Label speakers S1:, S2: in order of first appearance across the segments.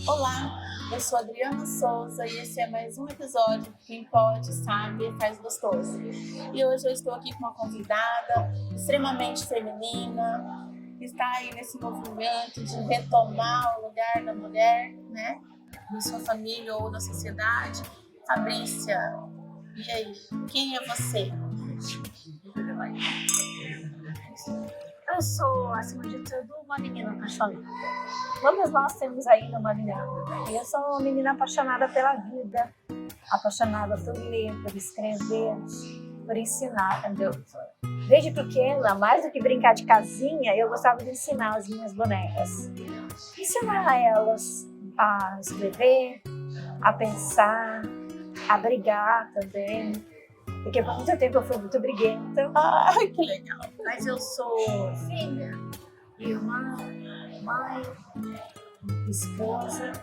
S1: Olá, eu sou Adriana Souza e esse é mais um episódio de Quem Pode, Sabe, Faz Gostoso. E hoje eu estou aqui com uma convidada extremamente feminina, que está aí nesse movimento de retomar o lugar da mulher, né? Na sua família ou na sociedade. Fabrícia, e aí, quem é você?
S2: Eu sou, acima de tudo, uma menina apaixonada. Todas nós temos ainda uma menina. Eu sou uma menina apaixonada pela vida, apaixonada por ler, por escrever, por ensinar, entendeu? Desde pequena, mais do que brincar de casinha, eu gostava de ensinar as minhas bonecas. Ensinar elas a escrever, a pensar, a brigar também. Porque por muito tempo eu fui muito briguenta.
S1: Ai, que legal!
S2: Mas eu sou filha, irmã, mãe, esposa.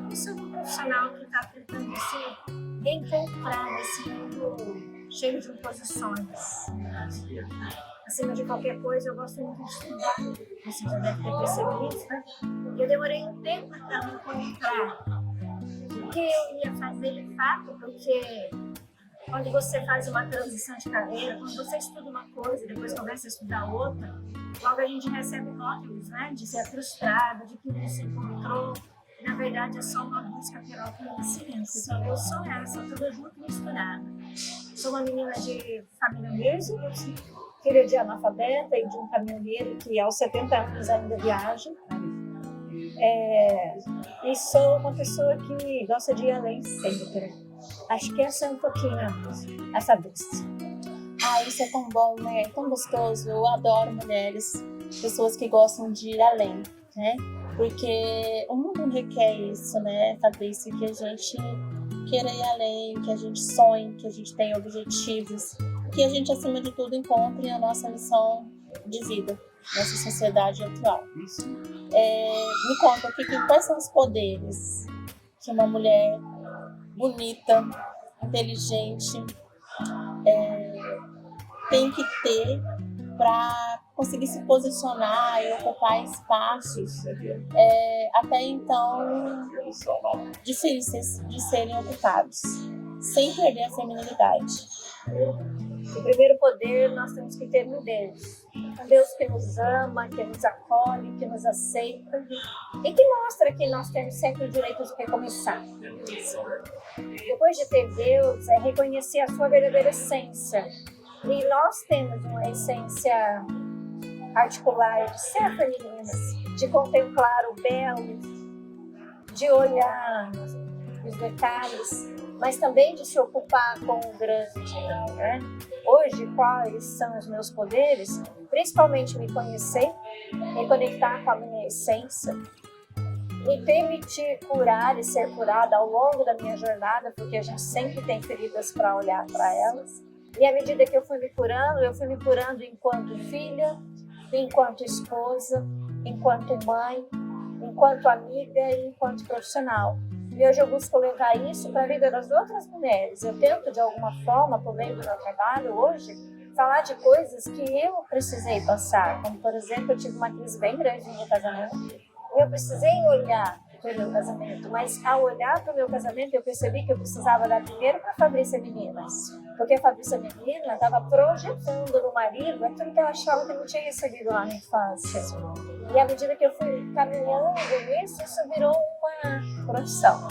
S2: Eu sou uma profissional que está tentando se reencontrar nesse mundo cheio de imposições. Acima de qualquer coisa, eu gosto muito de estudar. Você já deve ter percebido isso, né? E eu demorei um tempo para me encontrar o que eu ia fazer de fato, porque quando você faz uma transição de carreira, quando você estuda uma coisa e depois começa a estudar outra, logo a gente recebe rótulos, né? De ser frustrada, de que não se encontrou. E, na verdade, é só uma busca pela autoconhecimento. Então, eu sou essa, toda junto e misturada. Sou uma menina de família mesmo, filha de analfabeta e de um caminhoneiro que aos 70 anos ainda viaja. E sou uma pessoa que gosta de ir além sempre. Acho que essa é um pouquinho a Fabrícia.
S1: Ah, isso é tão bom, né? É tão gostoso. Eu adoro mulheres, pessoas que gostam de ir além, né? Porque o mundo requer isso, né, Fabrícia? Que a gente queira ir além, que a gente sonhe, que a gente tenha objetivos, que a gente, acima de tudo, encontre a nossa missão de vida nessa sociedade atual. Me conta, quais são os poderes que uma mulher bonita, inteligente, tem que ter para conseguir se posicionar e ocupar espaços até então difíceis de serem ocupados, sem perder a feminilidade.
S2: O primeiro poder nós temos que ter no Deus. Um Deus que nos ama, que nos acolhe, que nos aceita e que mostra que nós temos sempre o direito de recomeçar. Depois de ter Deus, é reconhecer a sua verdadeira essência. E nós temos uma essência particular de ser femininas, de contemplar o belo, de olhar os detalhes, mas também de se ocupar com o grande, né? Hoje, quais são os meus poderes? Principalmente me conhecer, me conectar com a minha essência, me permitir curar e ser curada ao longo da minha jornada, porque a gente sempre tem feridas para olhar para elas. E à medida que eu fui me curando enquanto filha, enquanto esposa, enquanto mãe, enquanto amiga e enquanto profissional. E hoje eu busco levar isso para a vida das outras mulheres. Eu tento, de alguma forma, por meio do meu trabalho hoje, falar de coisas que eu precisei passar. Como, por exemplo, eu tive uma crise bem grande no meu casamento. E eu precisei olhar para o meu casamento. Mas, ao olhar para o meu casamento, eu percebi que eu precisava olhar primeiro para a Fabrícia menina. Porque a Fabrícia menina estava projetando no marido aquilo que eu achava que não tinha recebido lá na infância. E à medida que eu fui caminhando nisso, isso virou uma profissão.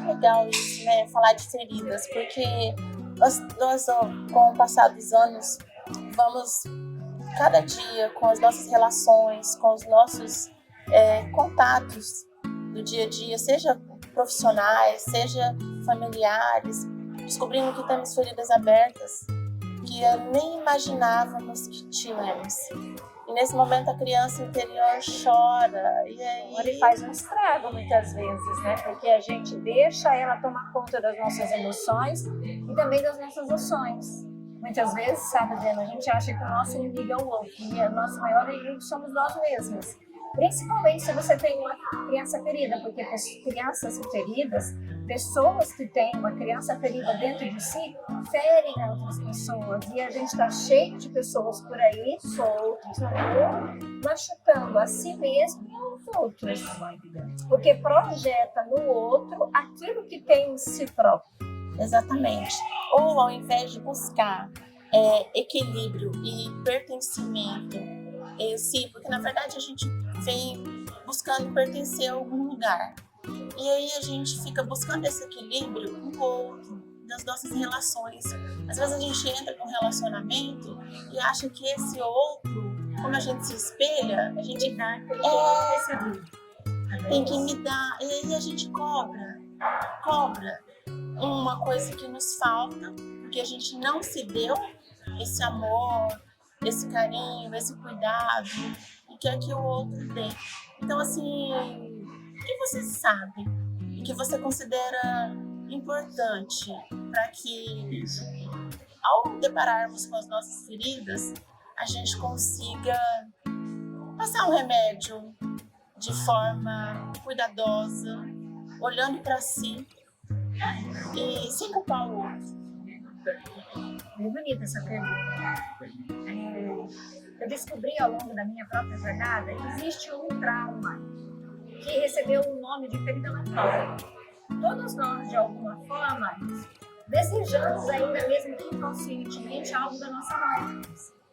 S1: Legal isso, né? Falar de feridas, porque nós, com o passar dos anos, vamos cada dia com as nossas relações, com os nossos contatos do dia a dia, seja profissionais, seja familiares, descobrindo que temos feridas abertas que nem imaginávamos que tínhamos. E nesse momento a criança interior chora. E aí...
S2: Ele faz um estrago muitas vezes, né? Porque a gente deixa ela tomar conta das nossas emoções e também das nossas ações. Muitas vezes, sabe, Adriana, a gente acha que o nosso inimigo é o outro e o nosso maior inimigo somos nós mesmos. Principalmente se você tem uma criança ferida, porque crianças feridas, pessoas que têm uma criança ferida dentro de si, ferem outras pessoas. E a gente está cheio de pessoas por aí, soltas, machucando a si mesmo outros, porque projeta no outro aquilo que tem em si próprio.
S1: Exatamente. Ou ao invés de buscar equilíbrio e pertencimento em si, porque na verdade a gente vem buscando pertencer a algum lugar. E aí a gente fica buscando esse equilíbrio com o outro, das nossas relações. Às vezes a gente entra num relacionamento e acha que esse outro, como a gente se espelha, a gente tem que me dar. E aí a gente cobra uma coisa que nos falta, porque a gente não se deu esse amor, esse carinho, esse cuidado, e quer que o outro dê. Então, assim, o que você sabe e que você considera importante para que, ao depararmos com as nossas feridas, a gente consiga passar um remédio de forma cuidadosa, olhando para si e sem culpar o outro?
S2: Bem bonita essa pergunta. Eu descobri ao longo da minha própria jornada que existe um trauma que recebeu o nome de ferida latória. Todos nós, de alguma forma, desejamos ainda mesmo que inconscientemente algo da nossa mãe.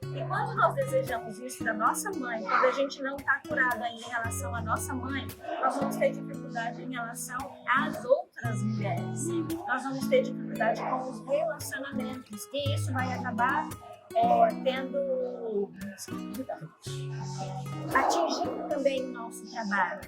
S2: E quando nós desejamos isso da nossa mãe, quando a gente não está curado ainda em relação à nossa mãe, nós vamos ter dificuldade em relação às outras mulheres. Nós vamos ter dificuldade com os relacionamentos. E isso vai acabar atingindo também o nosso trabalho.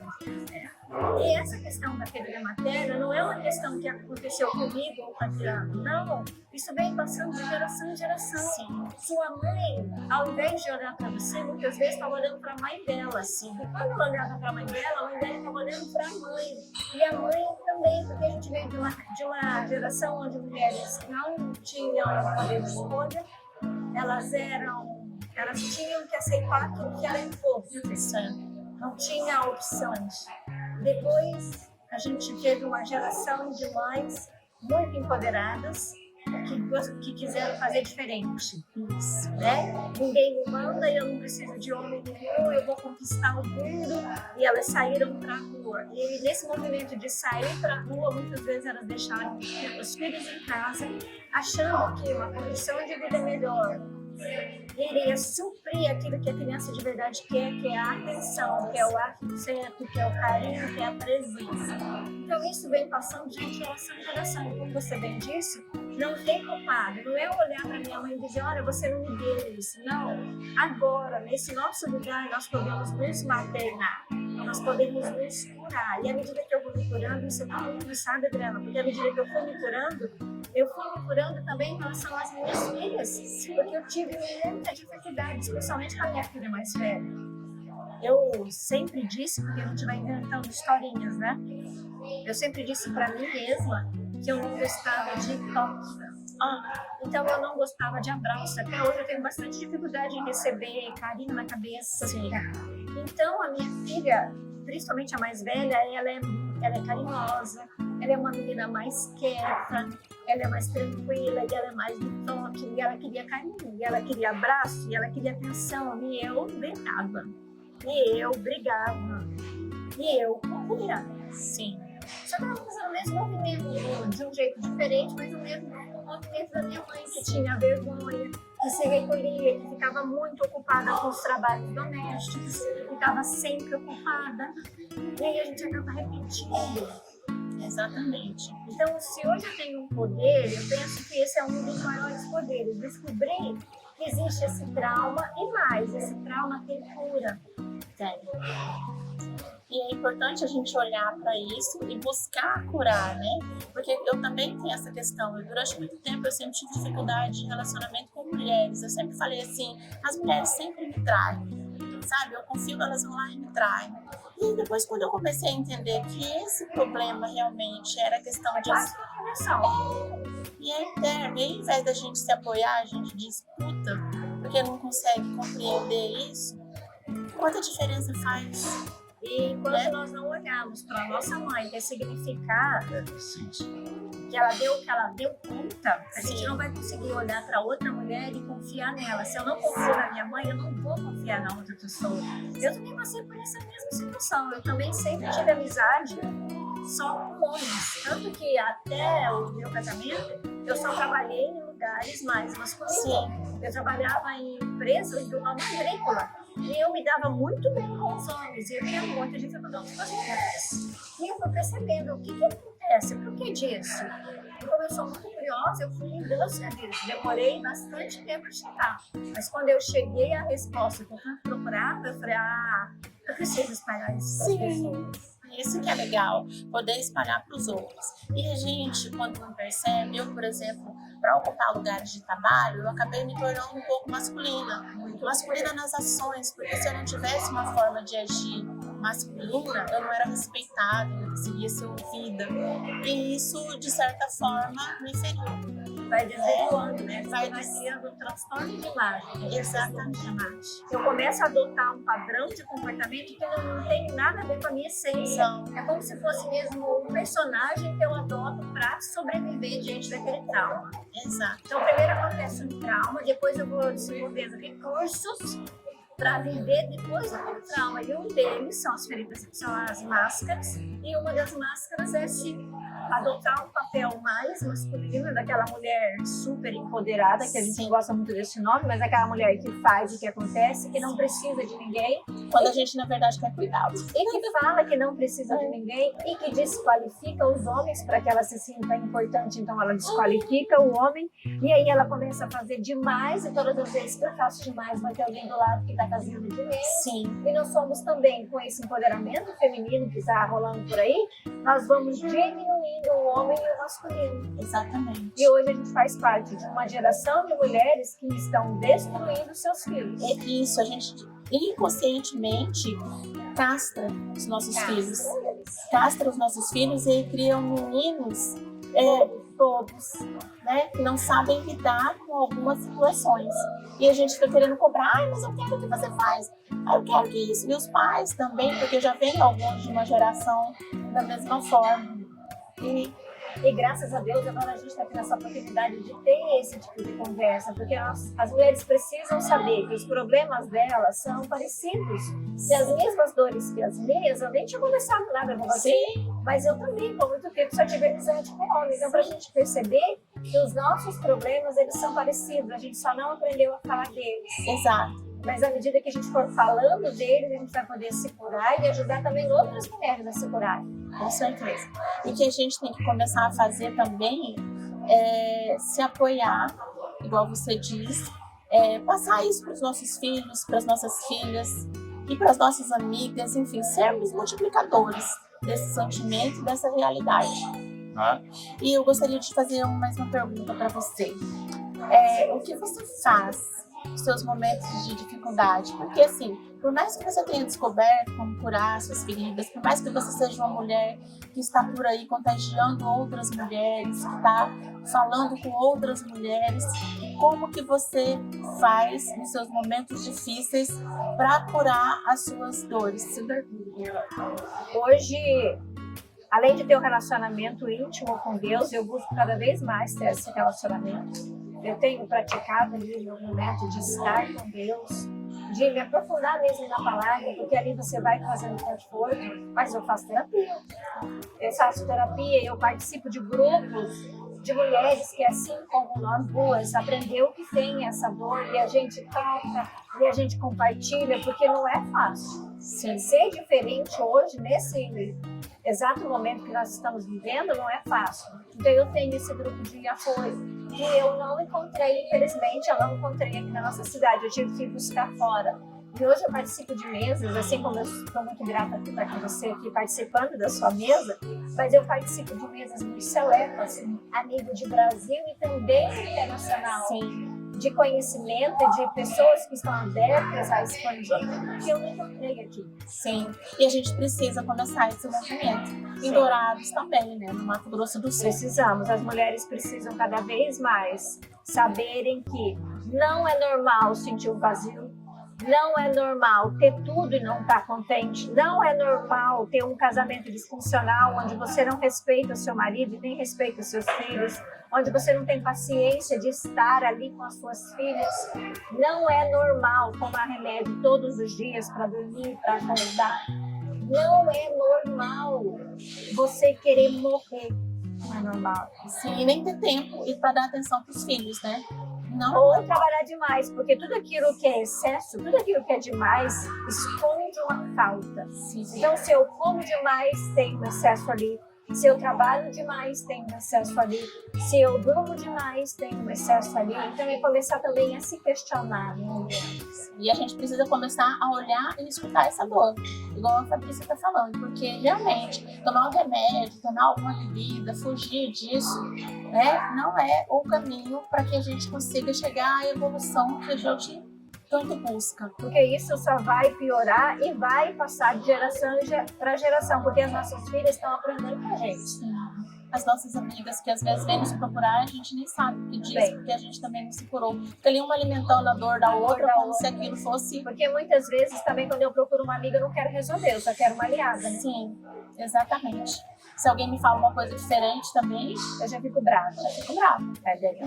S2: E essa questão da ferida materna não é uma questão que aconteceu comigo ou com a Adriana, não. Isso vem passando de geração em geração.
S1: Sim.
S2: Sua mãe, ao invés de olhar para você, muitas vezes estava olhando para a mãe dela. Sim. E quando ela olhava para a mãe dela estava olhando para a mãe. E a mãe também, porque a gente veio de uma geração onde mulheres não tinham poder de escolha, elas tinham que aceitar aquilo que era imposto. Não tinha opções. Depois, a gente teve uma geração de mães muito empoderadas que quiseram fazer diferente. Isso, né? Ninguém me manda, eu não preciso de homem nenhum, eu vou conquistar o mundo. E elas saíram para a rua. E nesse movimento de sair para a rua, muitas vezes elas deixaram os filhos em casa, achando que uma condição de vida melhor iria suprir aquilo que a criança de verdade quer, que é a atenção, que é o afeto, que é o carinho, que é a presença. Então isso vem passando de geração em geração. Como você bem disse, não tem culpado. Não é olhar para minha mãe e dizer, olha, você não me deu isso. Não. Agora, nesse nosso lugar, nós podemos nos maternar. Nós podemos nos curar. E à medida que eu vou me curando, isso é tão lindo, sabe, Adriana? Porque à medida que eu fui me curando também em relação às minhas filhas. Porque eu tive muita dificuldade, especialmente com a minha filha mais velha. Eu sempre disse, porque a gente vai inventando historinhas, né? Eu sempre disse para mim mesma que eu não gostava de toque. Então eu não gostava de abraço. Até hoje eu tenho bastante dificuldade em receber carinho na cabeça. Sim. Então a minha filha, principalmente a mais velha, ela é carinhosa, ela é uma menina mais quieta, ela é mais tranquila, e ela é mais do toque, e ela queria carinho, e ela queria abraço, e ela queria atenção, e eu gritava, e eu brigava, e eu corria. Sim. Só que ela fazendo o mesmo movimento, de um jeito diferente, mas o mesmo movimento da minha mãe, que tinha vergonha, que se recolhia, que ficava muito ocupada com os trabalhos domésticos, ficava sempre ocupada. E aí a gente acaba repetindo.
S1: Exatamente.
S2: Então, se hoje eu tenho um poder, eu penso que esse é um dos maiores poderes. Descobrir que existe esse trauma e mais, esse trauma tem cura. Sério.
S1: E é importante a gente olhar para isso e buscar curar, né? Porque eu também tenho essa questão. Durante muito tempo eu sempre tive dificuldade de relacionamento com mulheres. Eu sempre falei assim, as mulheres sempre me traem, sabe? Eu confio que elas vão lá e me traem. E depois, quando eu comecei a entender que esse problema realmente era questão de... E é interno. E ao invés da gente se apoiar, a gente disputa, porque não consegue compreender isso. Quanta diferença faz?
S2: E enquanto nós não olharmos para a nossa mãe, que é significada, que ela deu o que ela deu conta, a gente não vai conseguir olhar para outra mulher e confiar nela. Se eu não confio na minha mãe, eu não vou confiar confiar na outra pessoa. Eu também passei por essa mesma situação. Eu também sempre tive amizade só com homens. Tanto que até o meu casamento, eu só trabalhei em lugares mais masculinos.
S1: Sim.
S2: Eu trabalhava em empresas do ramo agrícola. E eu me dava muito bem com os homens. E eu tinha muita dificuldade com as mulheres. E eu fui percebendo o que acontece, por que disso? E como eu sou muito curiosa, eu fui em busca disso. Demorei bastante tempo a chegar. Mas quando eu cheguei à resposta que eu procurava, eu falei, eu preciso espalhar isso para as pessoas.
S1: Isso que é legal, poder espalhar para os outros. E a gente, quando não percebe, eu, por exemplo, para ocupar lugares de trabalho, eu acabei me tornando um pouco masculina. Masculina nas ações, porque se eu não tivesse uma forma de agir masculina, eu não era respeitada, eu não conseguia ser ouvida. E isso, de certa forma, me feriu.
S2: Vai desvirtuando, né?
S1: Vai
S2: criando um transtorno de imagem.
S1: Exatamente.
S2: Eu começo a adotar um padrão de comportamento que não tem nada a ver com a minha essência. É como se fosse mesmo um personagem que eu adoto para sobreviver diante daquele trauma.
S1: Exato.
S2: Então, primeiro acontece um trauma, depois eu vou desenvolvendo recursos para viver depois daquele trauma. E um deles são as feridas, são as máscaras. E uma das máscaras é adotar um papel mais masculino, daquela mulher super empoderada, que a gente não gosta muito desse nome, mas aquela mulher que faz o que acontece, que não precisa de ninguém.
S1: Quando a gente, na verdade, quer cuidado.
S2: E que fala que não precisa de ninguém e que desqualifica os homens para que ela se sinta importante, então ela desqualifica o homem e aí ela começa a fazer demais e todas as vezes que eu faço demais vai ter alguém do lado que está fazendo de menos.
S1: Sim.
S2: E nós somos também, com esse empoderamento feminino que está rolando por aí, nós vamos diminuindo o homem e o masculino.
S1: Exatamente.
S2: E hoje a gente faz parte de uma geração de mulheres que estão destruindo seus filhos.
S1: E isso, a gente inconscientemente castra os nossos filhos. Castra os nossos filhos e aí criam meninos bobos, né? Que não sabem lidar com algumas situações. E a gente fica querendo cobrar, mas eu quero que você faz. Eu quero que isso. E os pais também, porque já vem alguns de uma geração da mesma forma.
S2: E graças a Deus agora a gente está tendo essa oportunidade de ter esse tipo de conversa, porque as mulheres precisam saber que os problemas delas são parecidos. E as mesmas dores que as minhas, eu nem tinha conversado nada com você, mas eu também, por muito tempo, só tive amizade com homem. Então, para a gente perceber que os nossos problemas, eles são parecidos, a gente só não aprendeu a falar deles.
S1: Exato.
S2: Mas à medida que a gente for falando deles, a gente vai poder se curar e ajudar também outras mulheres a se curarem.
S1: Com certeza. E que a gente tem que começar a fazer também se apoiar, igual você diz, passar isso para os nossos filhos, para as nossas filhas e para as nossas amigas, enfim, sermos multiplicadores desse sentimento e dessa realidade. E eu gostaria de fazer mais uma pergunta para você. O que você faz nos seus momentos de dificuldade? Porque assim, por mais que você tenha descoberto como curar suas feridas, por mais que você seja uma mulher que está por aí contagiando outras mulheres, que está falando com outras mulheres, como que você faz nos seus momentos difíceis para curar as suas dores?
S2: Hoje, além de ter um relacionamento íntimo com Deus, eu busco cada vez mais ter esse relacionamento. Eu tenho praticado ali no momento de estar com Deus, de me aprofundar mesmo na palavra, porque ali você vai fazendo conforto, mas eu faço terapia. Eu participo de grupos de mulheres que, assim como nós duas, aprendeu que tem essa dor e a gente toca e a gente compartilha, porque não é fácil. Ser diferente hoje, nesse exato momento que nós estamos vivendo, não é fácil. Então eu tenho esse grupo de apoio que eu não encontrei, infelizmente, eu não encontrei aqui na nossa cidade, eu tive que ir buscar fora. E hoje eu participo de mesas, assim como eu estou muito grata por estar com você aqui participando da sua mesa, mas eu participo de mesas muito seletas, a nível de Brasil e também internacional.
S1: Sim.
S2: De conhecimento, de pessoas que estão abertas a expandir, que eu não encontrei aqui.
S1: Sim, e a gente precisa começar esse movimento. Em Dourados também, né? No Mato Grosso do Sul.
S2: Precisamos, as mulheres precisam cada vez mais saberem que não é normal sentir um vazio, Não é normal ter tudo e não estar contente. Não é normal ter um casamento disfuncional onde você não respeita o seu marido e nem respeita os seus filhos, onde você não tem paciência de estar ali com as suas filhas. Não é normal tomar remédio todos os dias para dormir, para acordar. Não é normal você querer morrer. Não é normal.
S1: Sim, e nem ter tempo e para dar atenção para os filhos, né? Não.
S2: Ou trabalhar demais, porque tudo aquilo que é excesso, tudo aquilo que é demais, esconde uma falta.
S1: Sim.
S2: Então, se eu como demais, tem um excesso ali. Se eu trabalho demais, tem um excesso ali. Se eu durmo demais, tem um excesso ali. Então, é começar também a se questionar. Né?
S1: E a gente precisa começar a olhar e escutar essa dor, igual a Fabrícia está falando, porque realmente tomar um remédio, tomar alguma bebida, fugir disso, né, não é o caminho para que a gente consiga chegar à evolução que a gente tanto busca.
S2: Porque isso só vai piorar e vai passar de geração para geração, porque as nossas filhas estão aprendendo com a gente.
S1: Sim. As nossas amigas que às vezes vêm nos procurar, a gente nem sabe o que diz, porque a gente também não se curou. Fica ali uma alimentando a dor da outra, como se aquilo fosse...
S2: Porque muitas vezes também quando eu procuro uma amiga, eu não quero resolver, eu só quero uma aliada. Né?
S1: Sim, exatamente. Se alguém me fala uma coisa diferente também,
S2: eu já fico brava.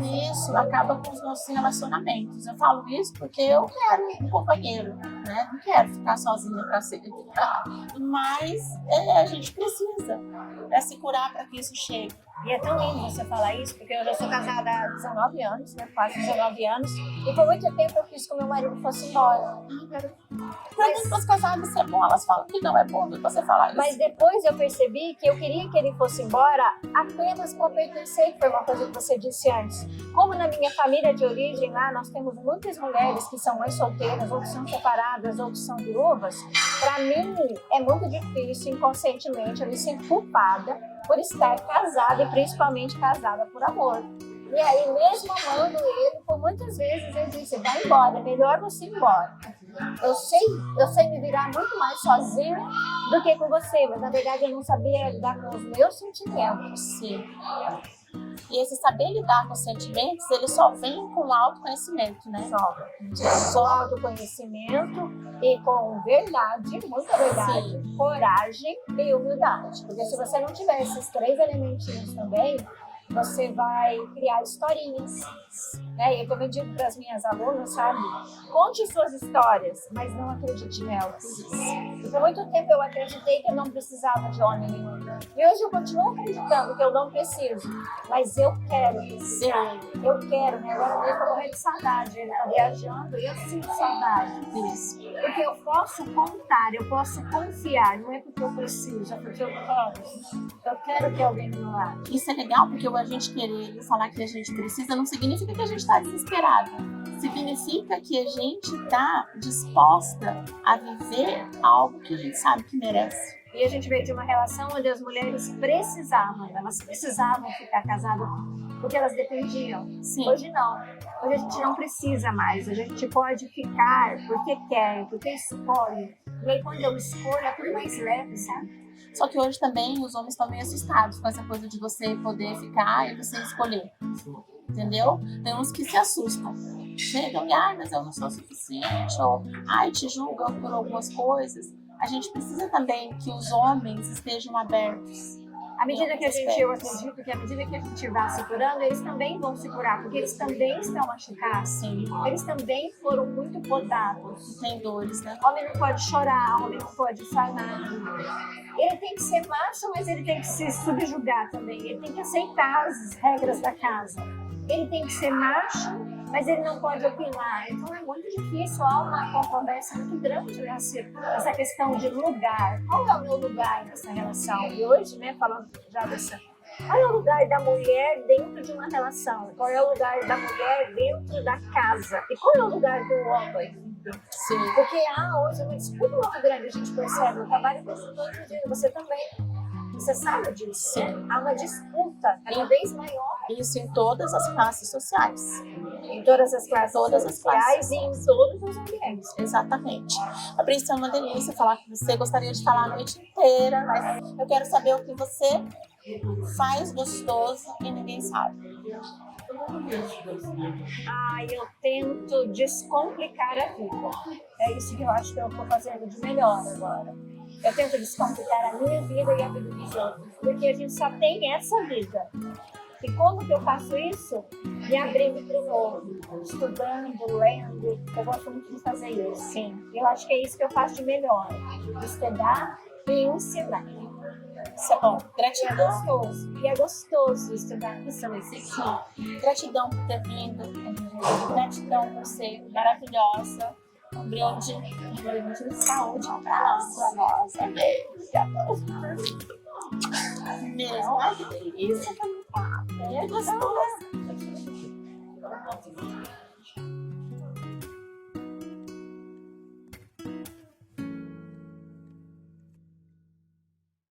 S1: E isso acaba com os nossos relacionamentos. Eu falo isso porque eu quero um companheiro, né? Não quero ficar sozinha para sempre. Mas a gente precisa se curar para que isso chegue.
S2: E é tão lindo você falar isso, porque eu já sou casada há 19 anos, né? Quase 19 anos. E por muito tempo eu quis que o meu marido fosse embora.
S1: Para as pessoas casadas isso é bom, elas falam que não é bom você falar isso.
S2: Mas depois eu percebi que eu queria que ele fosse embora apenas para pertencer, que foi uma coisa que você disse antes. Como na minha família de origem lá, nós temos muitas mulheres que são mães solteiras, ou que são separadas, ou que são viúvas, para mim é muito difícil, inconscientemente, eu me sinto culpada por estar casada e principalmente casada por amor. E aí, mesmo amando ele, por muitas vezes ele disse, vai embora, é melhor você ir embora. Eu sei me virar muito mais sozinha do que com você, mas na verdade eu não sabia lidar com os meus sentimentos.
S1: Sim. E esse saber lidar com os sentimentos, ele só vem com o autoconhecimento, né?
S2: Só autoconhecimento e com verdade, muita verdade, sim, coragem e humildade. Porque se você não tiver esses 3 elementinhos também, você vai criar historinhas, né? Eu também digo para as minhas alunas, sabe? Conte suas histórias, mas não acredite nelas. E por muito tempo eu acreditei que eu não precisava de homem nenhum. E hoje eu continuo acreditando que eu não preciso, mas eu quero precisar. Eu quero, né? Agora eu estou morrendo de saudade. Ele está viajando e eu sinto saudade disso. Porque eu posso contar, eu posso confiar, não é porque eu preciso, é porque eu quero. Eu quero que alguém me lave.
S1: Isso é legal, porque a gente querer falar que a gente precisa não significa que a gente está desesperado. Significa que a gente está disposta a viver algo que a gente sabe que merece.
S2: E a gente veio de uma relação onde as mulheres precisavam ficar casadas porque elas dependiam.
S1: Sim.
S2: Hoje não. Hoje a gente não precisa mais. A gente pode ficar porque quer, porque escolhe. E aí quando eu escolho, é tudo mais leve, sabe?
S1: Só que hoje também os homens estão meio assustados com essa coisa de você poder ficar e você escolher. Entendeu? Tem uns que se assustam. Chegam e, mas eu não sou suficiente. Ou, te julgam por algumas coisas. A gente precisa também que os homens estejam abertos.
S2: À medida que eu acredito que à medida que a gente vai se curando, eles também vão se curar, porque eles também estão machucados.
S1: Sim.
S2: Eles também foram muito podados.
S1: Tem dores, né?
S2: Homem não pode chorar, homem não pode falar. Ele tem que ser macho, mas ele tem que se subjugar também. Ele tem que aceitar as regras da casa. Ele tem que ser macho, mas ele não pode opinar. Então é muito difícil, há uma controvérsia muito grande nessa questão de lugar. Qual é o meu lugar nessa relação? E hoje, né, falando já dessa... Qual é o lugar da mulher dentro de uma relação? Qual é o lugar da mulher dentro da casa? E qual é o lugar do homem?
S1: Sim.
S2: Porque há hoje uma disputa muito grande, a gente percebe. Eu trabalho com isso todos os dias, você também. Você sabe disso?
S1: Sim.
S2: Há uma disputa cada vez maior.
S1: Isso em todas as classes sociais.
S2: Em todas as classes
S1: sociais
S2: e em todos os ambientes.
S1: Exatamente. Fabrícia, é uma delícia falar com você. Gostaria de falar a noite inteira, mas eu quero saber o que você faz gostoso e ninguém sabe.
S2: Eu tento descomplicar a vida. É isso que eu acho que eu estou fazendo de melhor agora. Eu tento descomplicar a minha vida e a vida dos outros, porque a gente só tem essa vida. E como que eu faço isso? Me abrindo para o novo, estudando, lendo. Eu gosto muito de fazer isso. Sim. Eu acho que é isso que eu faço de melhor. Estudar e ensinar.
S1: Isso é bom.
S2: E é
S1: Gratidão.
S2: gostoso. E é gostoso estudar.
S1: Isso é sim. Gratidão por ter vindo. Gratidão por ser maravilhosa. Um brinde de saúde para nós. Mesmo.
S2: Isso é
S1: É gostoso.